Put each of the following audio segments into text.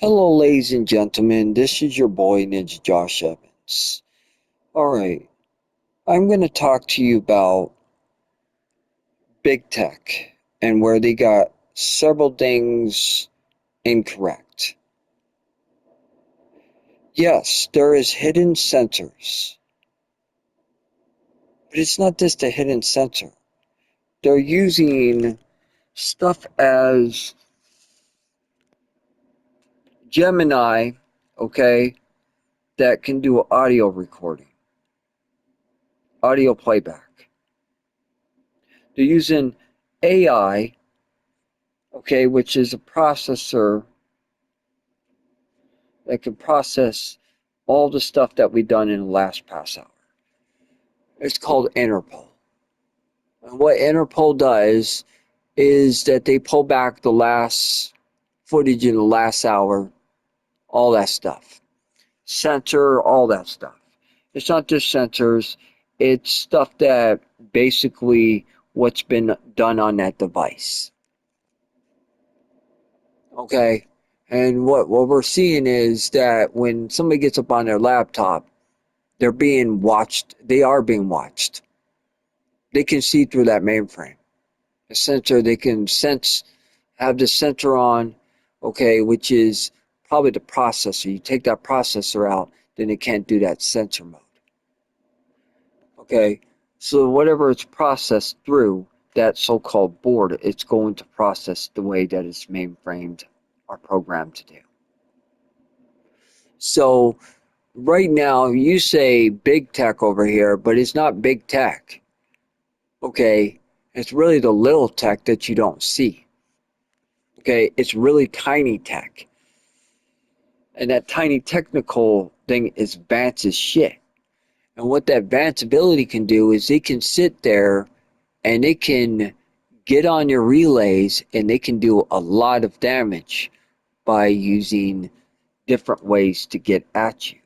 Hello, ladies and gentlemen. This is your boy Ninja Josh Evans. Alright, I'm going to talk to you about big tech and where they got several things incorrect. Yes, there is hidden sensors, but it's not just a hidden sensor. They're using stuff as Gemini, okay, that can do audio recording, audio playback. They're using AI, okay, which is a processor that can process all the stuff that we've done in the last past hour. It's called Interpol. And what Interpol does is that they pull back the last footage in the last hour, all that stuff. Censor, all that stuff. It's not just sensors, it's stuff that basically what's been done on that device. Okay? And what we're seeing is that when somebody gets up on their laptop, they're being watched. They are being watched. They can see through that mainframe. The sensor, they can sense, have the sensor on, okay, which is probably the processor. You take that processor out, then it can't do that sensor mode. Okay, so whatever it's processed through, that so-called board, it's going to process the way that it's mainframed or programmed to do. So right now, you say big tech over here, but it's not big tech. Okay, it's really the little tech that you don't see. Okay, it's really tiny tech. And that tiny technical thing is advanced as shit. And what that advanced ability can do is it can sit there and it can get on your relays and they can do a lot of damage by using different ways to get at you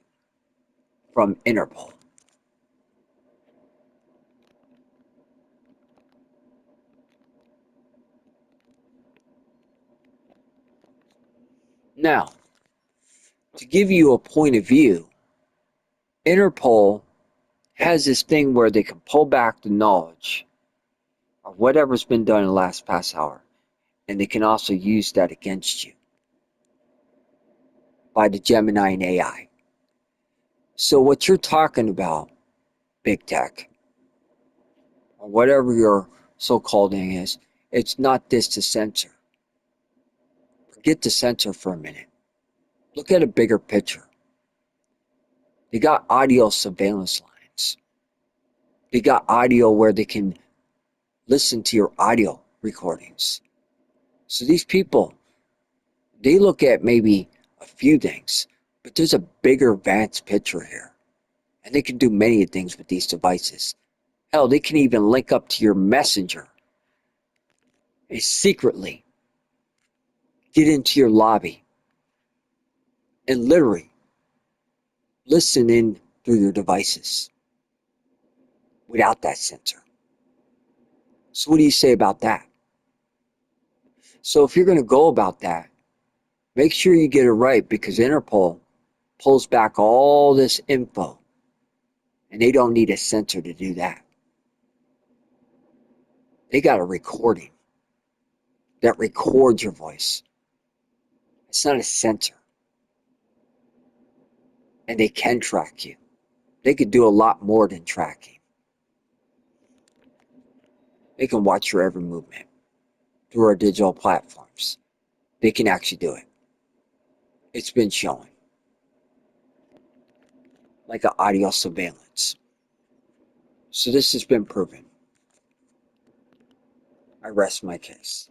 from Interpol. Now, to give you a point of view, Interpol has this thing where they can pull back the knowledge of whatever's been done in the last past hour, and they can also use that against you by the Gemini and AI. So what you're talking about, big tech, or whatever your so-called thing is, it's not this the sensor. Forget the sensor for a minute. Look at a bigger picture. They got audio surveillance lines. They got audio where they can listen to your audio recordings. So these people, they look at maybe a few things, but there's a bigger advanced picture here. And they can do many things with these devices. Hell, they can even link up to your messenger and secretly get into your lobby and literally listen in through your devices without that sensor. So what do you say about that? So if you're going to go about that, make sure you get it right because Interpol pulls back all this info and they don't need a sensor to do that. They got a recording that records your voice. It's not a sensor. And they can track you. They could do a lot more than tracking. They can watch your every movement through our digital platforms. They can actually do it. It's been shown. Like an audio surveillance. So this has been proven. I rest my case.